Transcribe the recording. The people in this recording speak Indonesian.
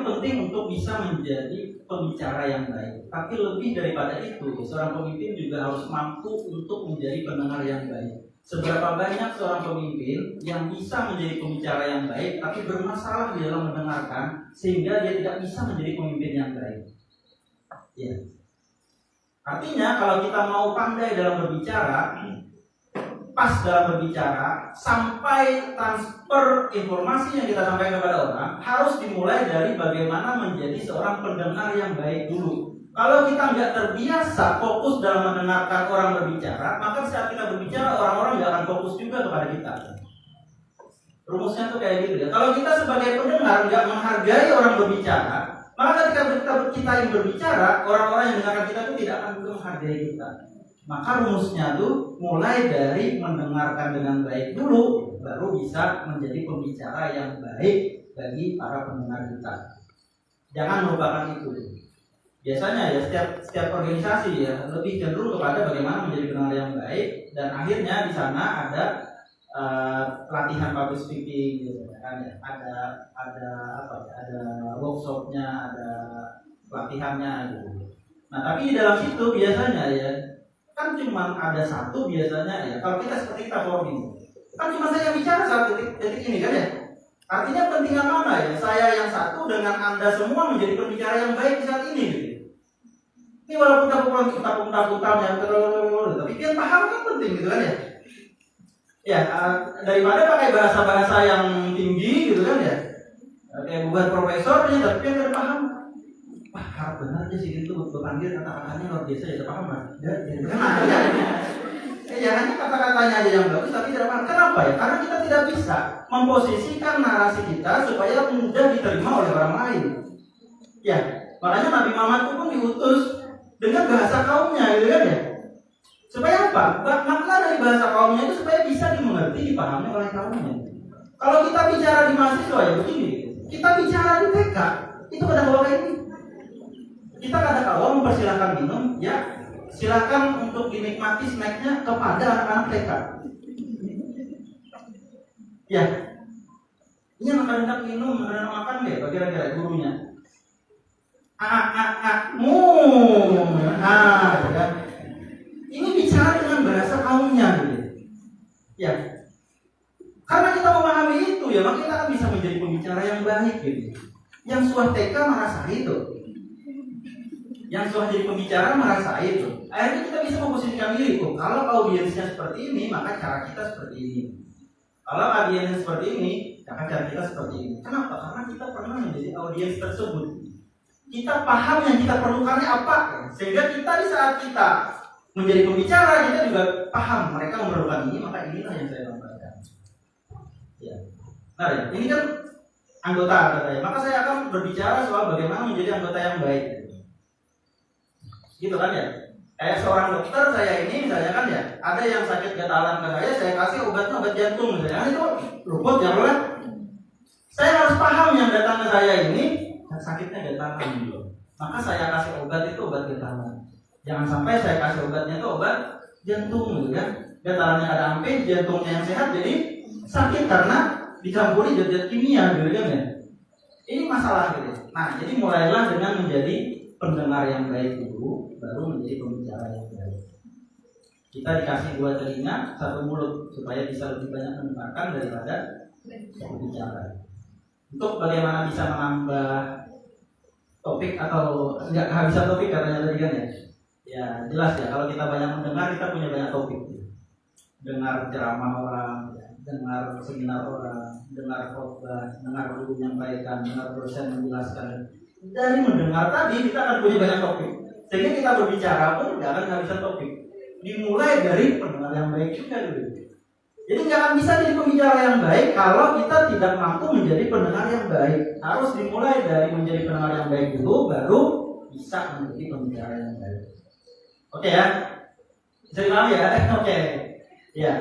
penting untuk bisa menjadi pembicara yang baik. Tapi lebih daripada itu, seorang pemimpin juga harus mampu untuk menjadi pendengar yang baik. Seberapa banyak seorang pemimpin yang bisa menjadi pembicara yang baik, tapi bermasalah di dalam mendengarkan, sehingga dia tidak bisa menjadi pemimpin yang baik. Ya. Artinya kalau kita mau pandai dalam berbicara, pas dalam berbicara, sampai transfer informasi yang kita sampaikan kepada orang harus dimulai dari bagaimana menjadi seorang pendengar yang baik dulu. Kalau kita nggak terbiasa fokus dalam mendengarkan orang berbicara, maka saat kita berbicara orang-orang nggak akan fokus juga kepada kita. Rumusnya tuh kayak gitu ya. Kalau kita sebagai pendengar nggak menghargai orang berbicara, maka ketika kita yang berbicara, orang-orang yang mendengarkan kita itu tidak akan juga menghargai kita. Maka rumusnya tuh mulai dari mendengarkan dengan baik dulu, baru bisa menjadi pembicara yang baik bagi para pendengar kita. Jangan melupakan itu. Biasanya ya setiap organisasi ya lebih cenderung kepada bagaimana menjadi pendengar yang baik, dan akhirnya di sana ada latihan public speaking, gitu kan ya. Ada workshopnya, ada pelatihannya gitu. Nah tapi di dalam situ biasanya ya kan cuma ada satu biasanya ya. Kalau kita seperti kita forming, kan cuma saya bicara saat detik ini kan ya. Artinya pentingan mana ya? Saya yang satu dengan Anda semua menjadi pembicara yang baik di saat ini gitu. Ini walaupun takutan-takutan tapi dia paham kan penting gitu kan ya. Ya daripada pakai bahasa-bahasa yang tinggi gitu kan ya. Kayak buat profesor ya, tapi dia nggak paham. Wah, harap benar aja sih itu berpanggil kata-katanya luar biasa ya, paham kan? Ya hanya kata-katanya aja yang bagus tapi tidak paham. Kenapa ya? Karena kita tidak bisa memposisikan narasi kita supaya mudah diterima oleh orang lain. Ya, makanya Nabi Muhammad itu pun diutus dengan bahasa kaumnya, gitu kan ya? Supaya apa? Makna dari bahasa kaumnya itu supaya bisa dimengerti, dipahami oleh kaumnya. Kalau kita bicara di mahasiswa ya begini, kita bicara di TK, itu kadang-kadang kayak ini. Kita kadang-kadang mempersilahkan minum, ya silakan untuk dinikmati snacknya kepada anak-anak TK. Ya, ini anak-anak minum, anak-anak makan deh, kira-kira gurunya. Ya. Ini bicara dengan bahasa kaumnya, gitu. Ya, karena kita memahami itu, ya maka kita akan bisa menjadi pembicara yang baik, gitu. Yang suah TK merasa itu. Yang sudah jadi pembicara merasa itu. Akhirnya kita bisa memposisikan diri. Kalau audiensnya seperti ini, maka cara kita seperti ini. Kalau audiensnya seperti ini, maka cara kita seperti ini. Kenapa? Karena kita pernah menjadi audiens tersebut. Kita paham yang kita perlukannya apa. Sehingga kita di saat kita menjadi pembicara, kita juga paham mereka memerlukan ini, maka inilah yang saya sampaikan. Ya. Nah, ya, ini kan anggota katanya. Maka saya akan berbicara soal bagaimana menjadi anggota yang baik. Gitu kan ya. Kayak seorang dokter saya ini misalnya kan ya, ada yang sakit gatalan ke saya kasih obatnya obat jantung misalnya, kan itu rumput ya kan. Saya harus paham yang datang ke saya ini sakitnya gatalan gitu. Maka saya kasih obat itu obat gatalan. Jangan sampai saya kasih obatnya itu obat jantung gitu kan. Gatalannya ada ampe, jantungnya yang sehat jadi sakit karena dicampuri zat-zat kimia gitu kan ya. Ini masalah gitu. Nah, jadi mulailah dengan menjadi pendengar yang baik dulu, baru menjadi pembicara yang baik. Kita dikasih 2 telinga, 1 mulut supaya bisa lebih banyak mendengarkan daripada berbicara. Untuk bagaimana bisa menambah topik atau enggak kehabisan topik katanya tadi kan ya. Ya jelas ya, kalau kita banyak mendengar kita punya banyak topik. Dengar ceramah orang, dengar seminar orang, dengar khotbah, dengar guru menyampaikan, dengar dosen menjelaskan. Dari mendengar tadi kita akan punya banyak topik. Sehingga kita berbicara pun tidak akan kehabisan topik. Dimulai dari pendengar yang baik juga dulu. Jadi nggak akan bisa jadi pembicara yang baik kalau kita tidak mampu menjadi pendengar yang baik. Harus dimulai dari menjadi pendengar yang baik dulu, baru bisa menjadi pembicara yang baik. Oke ya? Bisa dipahami ya? Oke. Ya.